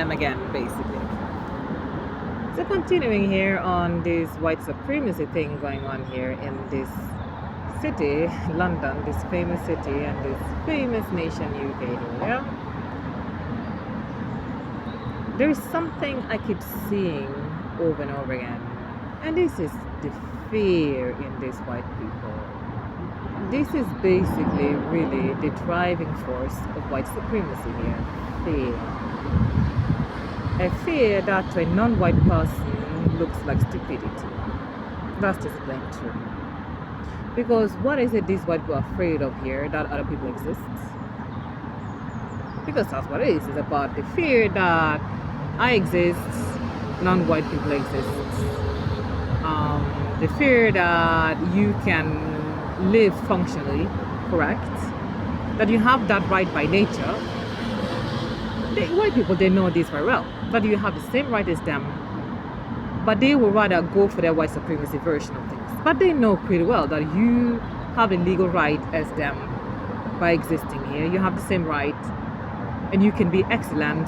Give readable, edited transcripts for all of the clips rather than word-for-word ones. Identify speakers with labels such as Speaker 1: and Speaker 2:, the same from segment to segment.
Speaker 1: them again, basically. So continuing here on this white supremacy thing going on here in this city, London, this famous city and this famous nation, UK here. There is something I keep seeing over and over again, and this is the fear in these white people. This is basically really the driving force of white supremacy here. Fear. A fear that to a non-white person looks like stupidity. That's just plain true. Because what is it these white people are afraid of here that other people exist? Because that's what it is. It's about the fear that I exist, non-white people exist. The fear that you can live functionally, correct? That you have that right by nature. The white people, they know this very well. That you have the same right as them, but they will rather go for their white supremacy version of things. But they know pretty well that you have the legal right as them by existing here. You have the same right, and you can be excellent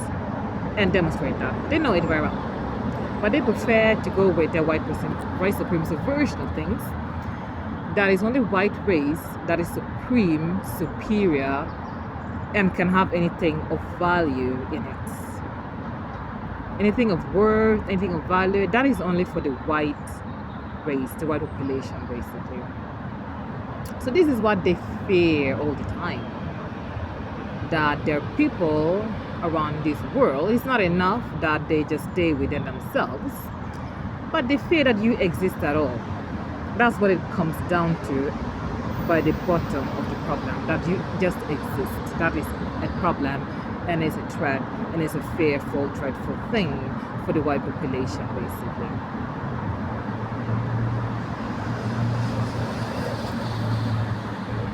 Speaker 1: and demonstrate that. They know it very well. But they prefer to go with their white supremacy version of things. That is only white race that is supreme, superior, and can have anything of value in it. Anything of worth, anything of value, that is only for the white race, the white population, basically. So this is what they fear all the time. That their people around this world, it's not enough that they just stay within themselves, but they fear that you exist at all. That's what it comes down to by the bottom of the problem, that you just exist. That is a problem, and it's a threat, and it's a fearful, dreadful thing for the white population, basically.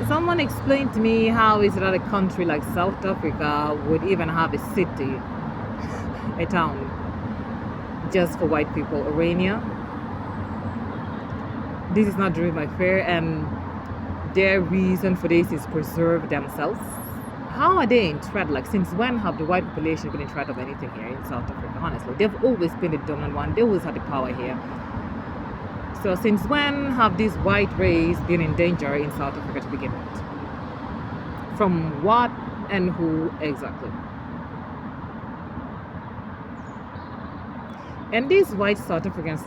Speaker 1: Someone explained to me how is it that a country like South Africa would even have a city, a town, just for white people, Orania. This is not driven by fear, and their reason for this is preserve themselves. How are they in threat? Like, since when have the white population been in threat of anything here in South Africa? Honestly, they've always been the dominant one. They always had the power here. So since when have this white race been in danger in South Africa to begin with? From what and who exactly? And these white South Africans,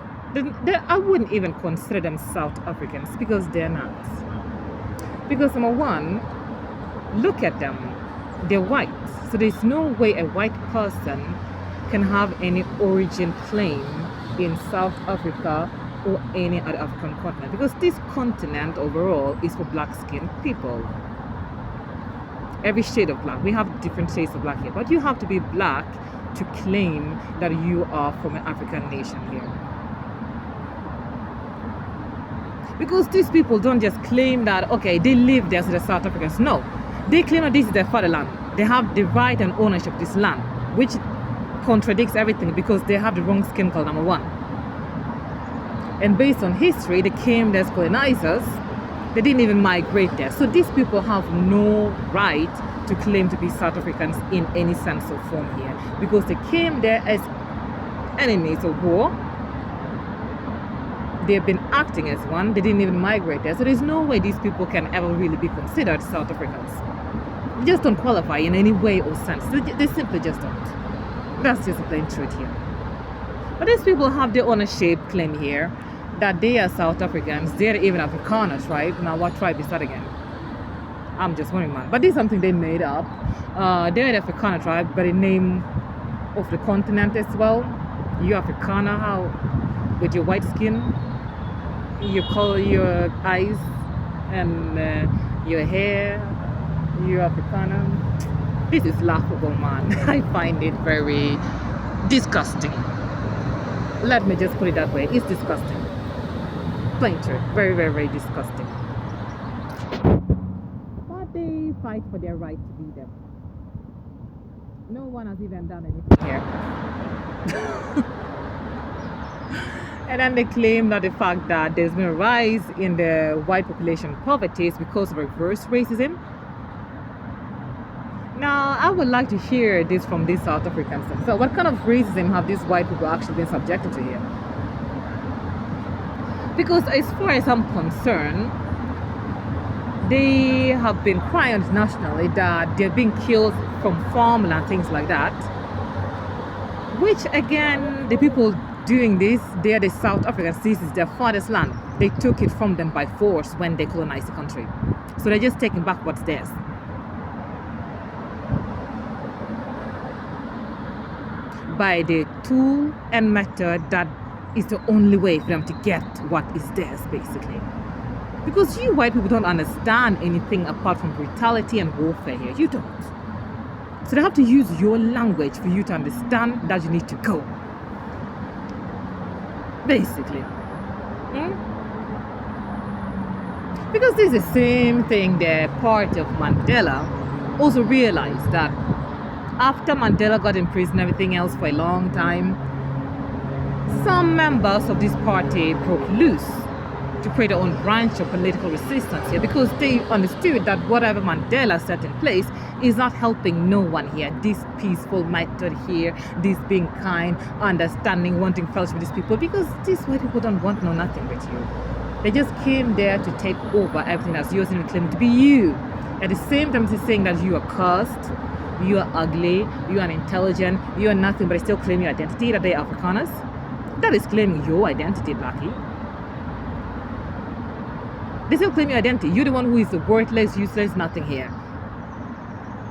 Speaker 1: I wouldn't even consider them South Africans because they're not. Because number one, look at them. They're white. So there's no way a white person can have any origin claim in South Africa or any other African continent, because this continent overall is for black-skinned people. Every shade of black. We have different shades of black here, but you have to be black to claim that you are from an African nation here. Because these people don't just claim that, okay, they live there, so they're South Africans. No, they claim that this is their fatherland. They have the right and ownership of this land, which contradicts everything because they have the wrong skin color, number one. And based on history, they came there as colonizers. They didn't even migrate there. So these people have no right to claim to be South Africans in any sense or form here, because they came there as enemies of war. They've been acting as one. They didn't even migrate there. So there's no way these people can ever really be considered South Africans. They just don't qualify in any way or sense. They simply just don't. That's just the plain truth here. But these people have their ownership claim here that they are South Africans. They're even Afrikaner tribe. Now, what tribe is that again? I'm just wondering, man. But this is something they made up. They're an Afrikaner tribe, but the name of the continent as well. You Afrikaner, how? With your white skin, you color, your eyes, and your hair, you Afrikaner. This is laughable, man. I find it very disgusting. Let me just put it that way. It's disgusting. Plain truth. Very, very, very disgusting. But they fight for their right to be them. No one has even done anything here. And then they claim that the fact that there's been a rise in the white population poverty is because of reverse racism. Now, Now, I would like to hear this from these South Africans themselves. What kind of racism have these white people actually been subjected to here? Because as far as I'm concerned, they have been crying internationally that they're being killed from farmland and things like that. Which again, the people doing this, they are the South Africans. This is their father's land. They took it from them by force when they colonized the country. So they're just taking back what's theirs. By the tool and method that is the only way for them to get what is theirs, basically. Because you white people don't understand anything apart from brutality and warfare here. You don't. So they have to use your language for you to understand that you need to go. Basically. Because this is the same thing the party of Mandela also realized that after Mandela got in prison and everything else for a long time, some members of this party broke loose to create their own branch of political resistance here because they understood that whatever Mandela set in place is not helping no one here. This peaceful method here, this being kind, understanding, wanting fellowship with these people, because these white people don't want no nothing with you. They just came there to take over everything that's yours and claim to be you. At the same time, they're saying that you are cursed, you are ugly, you are unintelligent, you are nothing, but they still claim your identity, that they are Afrikaners. That is claiming your identity, Blackie. They still claim your identity. You're the one who is worthless, useless, nothing here.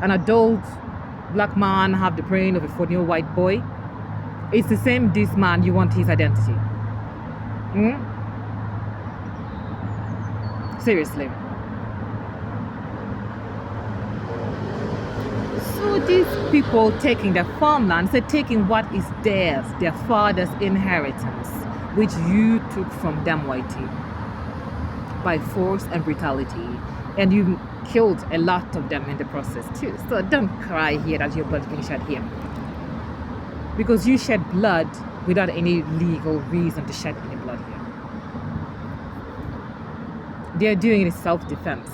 Speaker 1: An adult black man have the brain of a 14-year-old white boy. It's the same this man, you want his identity. Seriously. So these people taking their farmlands, they're taking what is theirs, their father's inheritance, which you took from them, whitey, by force and brutality, and you killed a lot of them in the process too. So don't cry here that your blood being shed here, because you shed blood without any legal reason to shed any blood here. They're doing it in self-defense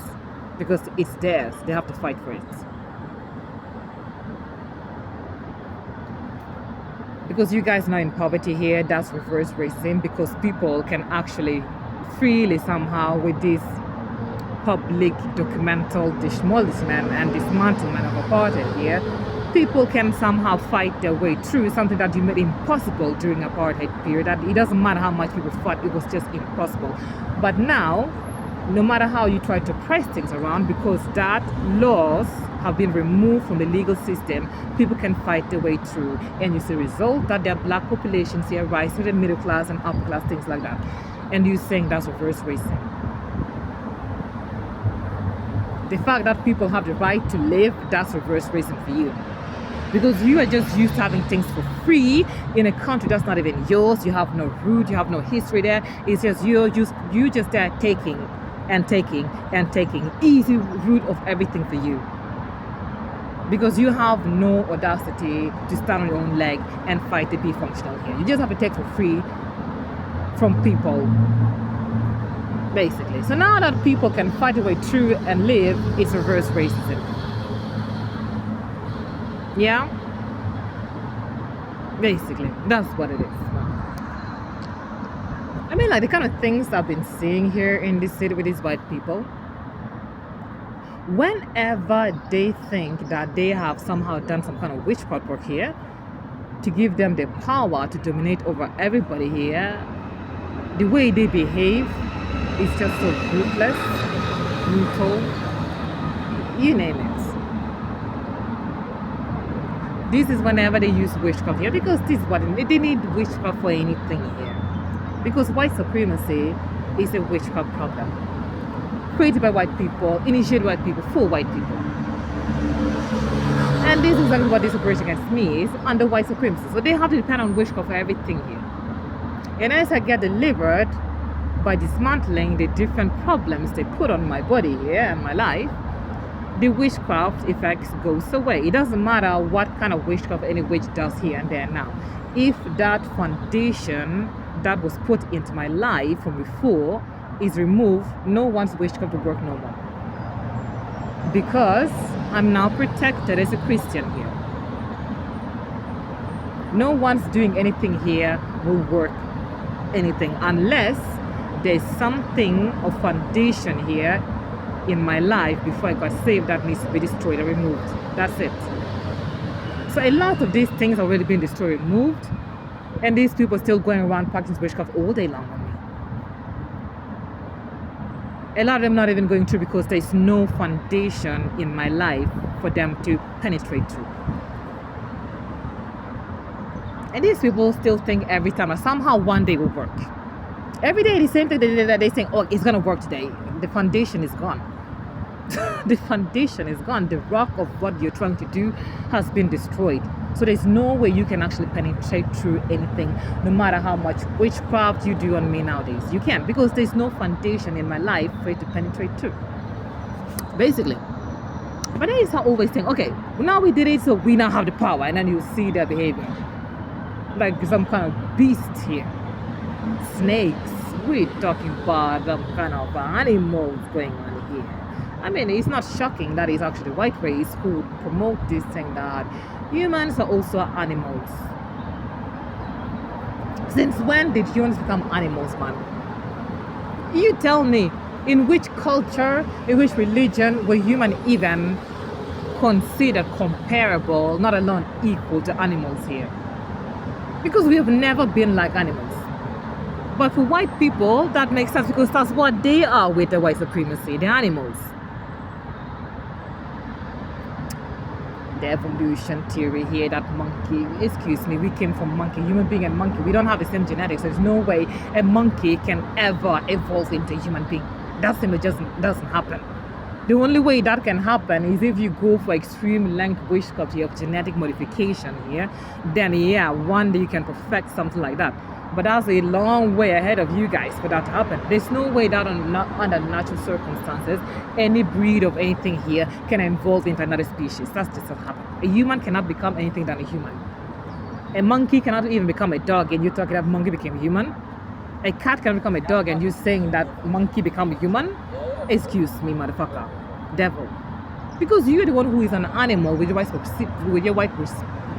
Speaker 1: because it's theirs. They have to fight for it. Because you guys are not in poverty here, that's reverse racism, because people can actually freely somehow with this public documental demolishment and dismantlement of apartheid here, people can somehow fight their way through something that you made impossible during apartheid period. That it doesn't matter how much people fought, it was just impossible. But now, no matter how you try to press things around, because that laws have been removed from the legal system, people can fight their way through, and you see the result that there are black populations here rise to the middle class and upper class, things like that. And you saying that's reverse racism. The fact that people have the right to live, that's reverse racism for you. Because you are just used to having things for free in a country that's not even yours. You have no root, you have no history there. It's just you just there taking and taking and taking, easy root of everything for you. Because you have no audacity to stand on your own leg and fight to be functional here. You just have to take for free from people, basically. So now that people can fight their way through and live, it's reverse racism. Yeah? Basically, that's what it is. I mean, like the kind of things I've been seeing here in this city with these white people, whenever they think that they have somehow done some kind of witchcraft work here to give them the power to dominate over everybody here, the way they behave is just so ruthless, brutal, you name it. This is whenever they use witchcraft here, because this is what they need witchcraft for anything here. Because white supremacy is a witchcraft problem created by white people, initiated by white people, for white people. And this is exactly what this operation against me is, under white supremacy. So they have to depend on witchcraft for everything here. And as I get delivered by dismantling the different problems they put on my body here and my life, the witchcraft effects goes away. It doesn't matter what kind of witchcraft any witch does here and there now. If that foundation that was put into my life from before is removed, no one's witchcraft will work no more. Because I'm now protected as a Christian here. No one's doing anything here will work anything unless there's something of foundation here in my life before I got saved that needs to be destroyed or removed. That's it. So a lot of these things already been destroyed, removed, and these people still going around practicing witchcraft all day long on me. A lot of them not even going through because there's no foundation in my life for them to penetrate through. And these people still think every time that somehow one day will work. Every day the same thing that they think, oh, it's gonna work today. The foundation is gone. The foundation is gone. The rock of what you're trying to do has been destroyed. So there's no way you can actually penetrate through anything, no matter how much witchcraft you do on me nowadays. You can't, because there's no foundation in my life for it to penetrate through. Basically. But then I always think, okay, well, now we did it, so we now have the power, and then you see their behavior. Like some kind of beast here. Snakes. We're talking about some kind of animals going on here. I mean, it's not shocking that it's actually the white race who promote this thing that humans are also animals. Since when did humans become animals, man? You tell me, in which culture, in which religion were humans even considered comparable, not alone equal to animals here? Because we have never been like animals. But for white people, that makes sense because that's what they are with the white supremacy, the animals. The evolution theory here, that monkey, excuse me, we came from monkey, human being and monkey. We don't have the same genetics. There's no way a monkey can ever evolve into a human being. That simply just doesn't happen. The only way that can happen is if you go for extreme length witchcraft of genetic modification here, then yeah, one day you can perfect something like that. But that's a long way ahead of you guys for that to happen. There's no way that under natural circumstances, any breed of anything here can evolve into another species. That's just not happen. A human cannot become anything than a human. A monkey cannot even become a dog, and you're talking that monkey became human. A cat can become a dog, and you're saying that monkey become a human? Excuse me, motherfucker. Devil. Because you're the one who is an animal with your white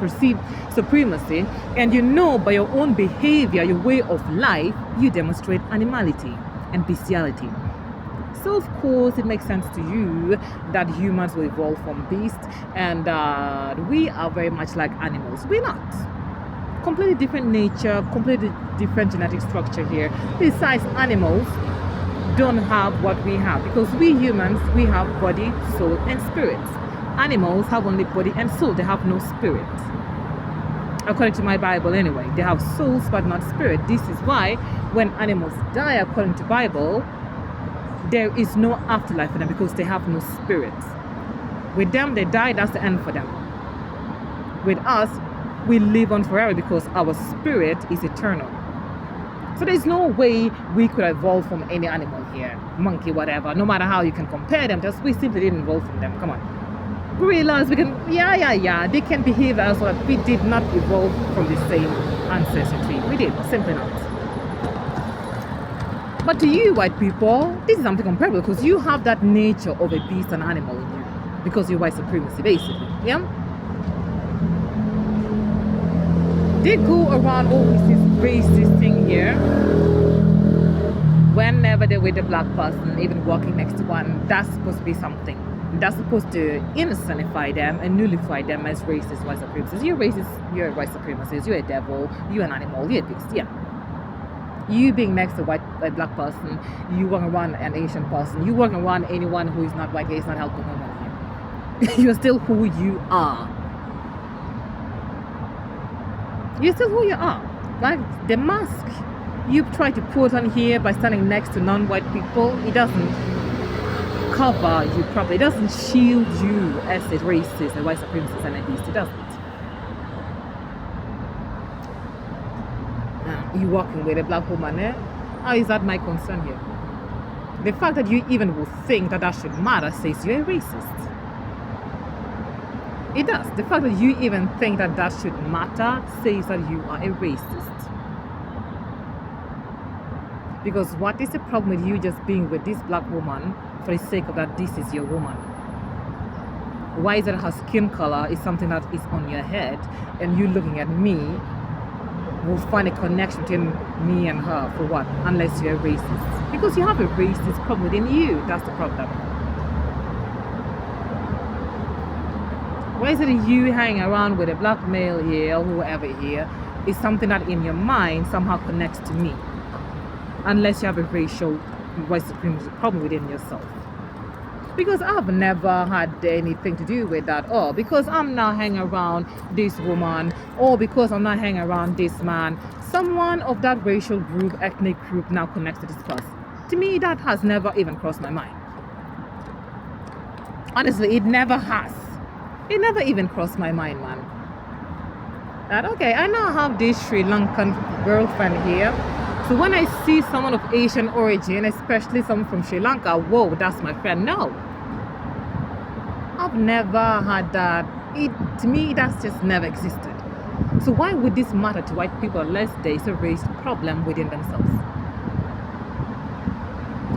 Speaker 1: perceived supremacy, and you know by your own behavior, your way of life, you demonstrate animality and bestiality. So of course it makes sense to you that humans will evolve from beasts, and we are very much like animals. We're not. Completely different nature, completely different genetic structure here. Besides, animals don't have what we have, because we humans, we have body, soul, and spirit. Animals have only body and soul. They have no spirit. According to my Bible anyway, they have souls but not spirit. This is why when animals die, according to Bible, there is no afterlife for them, because they have no spirit. With them, they die, that's the end for them. With us, we live on forever because our spirit is eternal. So there's no way we could evolve from any animal here, monkey, whatever, no matter how you can compare them, just we simply didn't evolve from them. Come on. Gorillas, we can, they can behave as well. We did not evolve from the same ancestry tree. We did, simply not. But to you, white people, this is something comparable, because you have that nature of a beast and animal in you, because you're white supremacy, basically, yeah? They go around always this racist thing here. Whenever they're with a black person, even walking next to one, that's supposed to be something. That's supposed to innocentify them and nullify them as racist white supremacists. You're racist, you're a white supremacist, you're a devil, you're an animal, you're a beast, yeah. You being next to a black person, you walking around an Asian person, you walking around anyone who is not white, is not helping no one here. You're still who you are. You're still who you are. Like the mask you try to put on here by standing next to non-white people, it doesn't cover you properly. It doesn't shield you as a racist, a white supremacist, and a beast. It doesn't. You walking with a black woman, eh? How is that my concern here? The fact that you even will think that should matter says you're a racist. It does. The fact that you even think that should matter says that you are a racist. Because what is the problem with you just being with this black woman for the sake of that this is your woman? Why is it her skin color is something that is on your head, and you looking at me will find a connection between me and her for what? Unless you're racist. Because you have a racist problem within you. That's the problem. Why is it you hanging around with a black male here or whoever here is something that in your mind somehow connects to me? Unless you have a racial white supremacy problem within yourself. Because I've never had anything to do with that, or because I'm not hanging around this woman, or because I'm not hanging around this man. Someone of that racial group, ethnic group now connects to this person. To me, that has never even crossed my mind. Honestly, it never has. It never even crossed my mind, man. That, okay, I now have this Sri Lankan girlfriend here. So when I see someone of Asian origin, especially someone from Sri Lanka, whoa, that's my friend. No. I've never had that. To me, that's just never existed. So why would this matter to white people unless there is a race problem within themselves?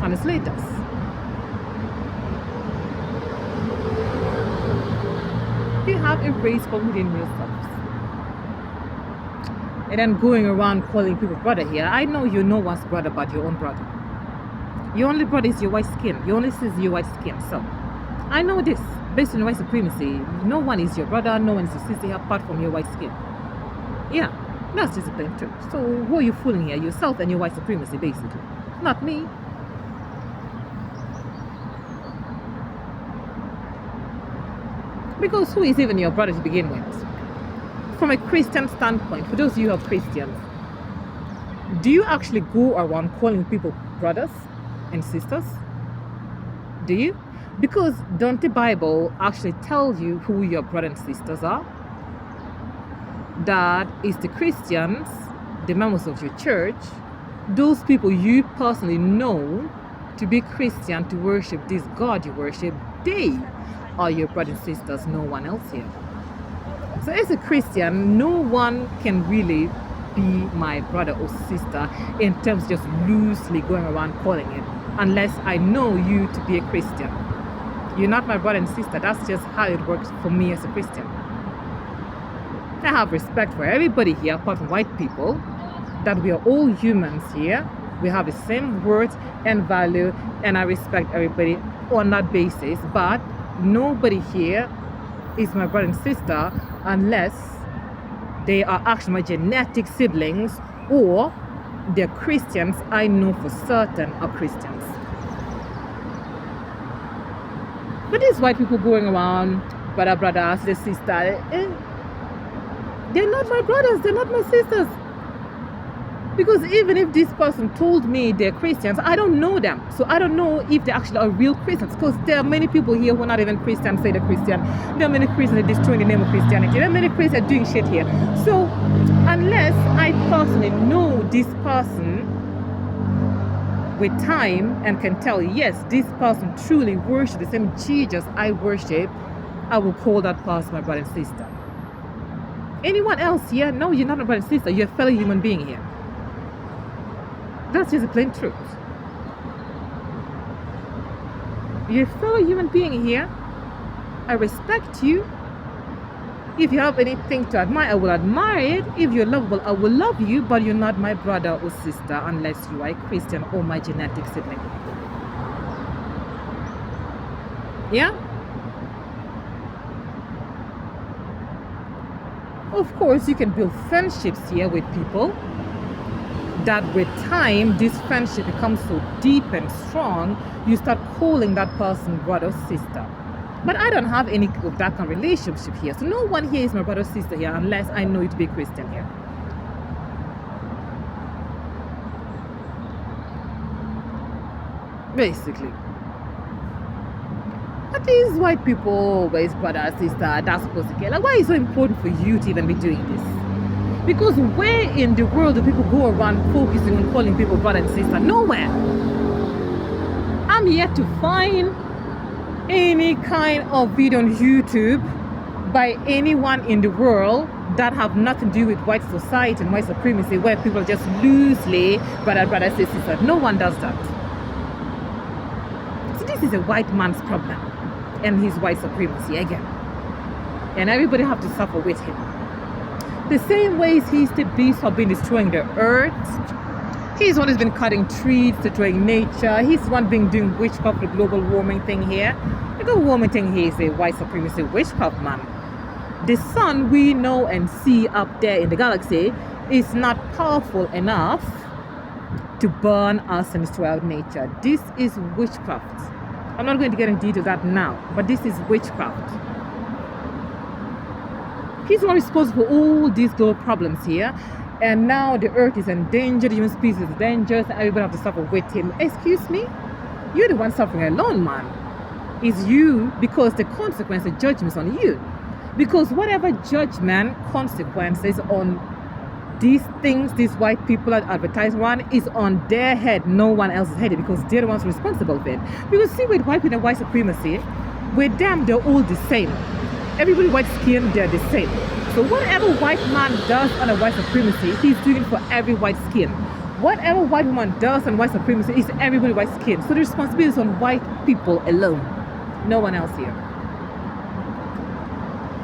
Speaker 1: Honestly, it does. You have a race problem within yourselves. And then going around calling people brother here. I know you know one's brother but your own brother. Your only brother is your white skin. Your only sister is your white skin. So I know this. Based on white supremacy, no one is your brother, no one is your sister apart from your white skin. Yeah, that's just the plain truth. So who are you fooling here? Yourself and your white supremacy, basically. Not me. Because who is even your brother to begin with? From a Christian standpoint, for those of you who are Christians, do you actually go around calling people brothers and sisters? Do you? Because don't the Bible actually tell you who your brothers and sisters are? That is the Christians, the members of your church, those people you personally know to be Christian, to worship this God you worship, they are your brothers and sisters, no one else here. So as a Christian, no one can really be my brother or sister in terms of just loosely going around calling it, unless I know you to be a Christian. You're not my brother and sister. That's just how it works for me as a Christian. I have respect for everybody here apart from white people, that we are all humans here. We have the same worth and value, and I respect everybody on that basis. But nobody here is my brother and sister unless they are actually my genetic siblings, or they're Christians I know for certain are Christians. But these white people going around, brother, sister, they're not my brothers, they're not my sisters. Because even if this person told me they're Christians, I don't know them. So I don't know if they actually are real Christians. Because there are many people here who are not even Christians, say they're Christian. There are many Christians that destroy the name of Christianity. There are many Christians doing shit here. So unless I personally know this person with time and can tell you, yes, this person truly worships the same Jesus I worship, I will call that person my brother and sister. Anyone else here? No, you're not my brother and sister. You're a fellow human being here. That's just the plain truth. You're a fellow human being here. I respect you. If you have anything to admire, I will admire it. If you're lovable, I will love you, but you're not my brother or sister unless you are a Christian or my genetic sibling. Yeah? Of course, you can build friendships here with people that with time, this friendship becomes so deep and strong, you start calling that person brother or sister. But I don't have any of that kind of relationship here. So no one here is my brother or sister here unless I know you to be a Christian here. Basically. But these white people always brother, sister, that's supposed to get. Like, why is it so important for you to even be doing this? Because where in the world do people go around focusing on calling people brother and sister? Nowhere. I'm yet to find any kind of video on YouTube by anyone in the world that have nothing to do with white society and white supremacy, where people just loosely brother, sister. No one does that. So this is a white man's problem and his white supremacy again. and everybody have to suffer with him. The same ways he's the beast have been destroying the earth. He's always been cutting trees, destroying nature. He's the one being doing witchcraft, the global warming thing here. The global warming thing here is a white supremacy witchcraft, man. The sun we know and see up there in the galaxy is not powerful enough to burn us and destroy our nature. This is witchcraft. I'm not going to get into detail of that now, but this is witchcraft. He's not responsible for all these global problems here. And now the earth is endangered, the human species is dangerous, and everybody have to suffer with him. Excuse me? You're the one suffering alone, man. It's you, because the consequence, the judgment is on you. Because whatever judgment, consequences on these things these white people are advertising on is on their head, no one else's head, because they're the ones responsible for it. Because see, with white people and white supremacy, with them, they're all the same. Everybody white skin, they're the same. So whatever white man does under white supremacy, he's doing it for every white skin. Whatever white woman does on white supremacy is everybody white skin. So the responsibility is on white people alone. No one else here.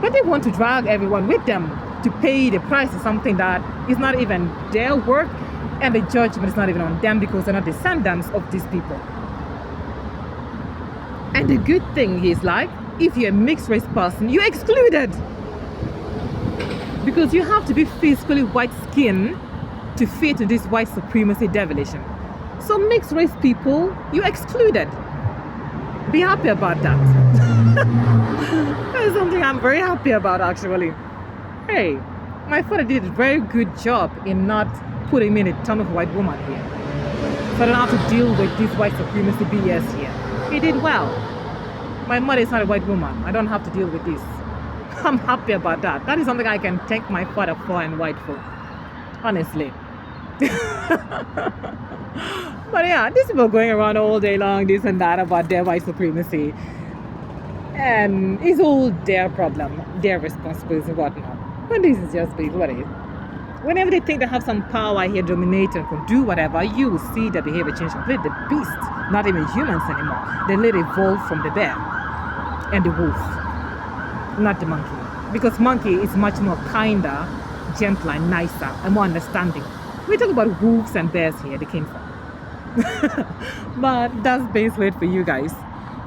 Speaker 1: But they want to drag everyone with them to pay the price of something that is not even their work, and the judgment is not even on them because they're not descendants of these people. And the good thing is, like, if you're a mixed race person, you're excluded. Because you have to be physically white skinned to fit in this white supremacy devolution. So mixed race people, you're excluded. Be happy about that. That is something I'm very happy about, actually. Hey, my father did a very good job in not putting me in a ton of white woman here. So I don't have to deal with this white supremacy BS here. He did well. My mother is not a white woman. I don't have to deal with this. I'm happy about that. That is something I can thank my father for and white for. Honestly. But yeah, these people going around all day long, this and that, about their white supremacy. And it's all their problem, their responsibility and whatnot. But this is just what it is. Whenever they think they have some power here, dominate and can do whatever, you will see the behavior change completely. The beast, not even humans anymore. They let evolve from the bear and the wolf, not the monkey. Because monkey is much more kinder, gentler, and nicer, and more understanding. We talk about wolves and bears here, they came from. But that's basically it for you guys.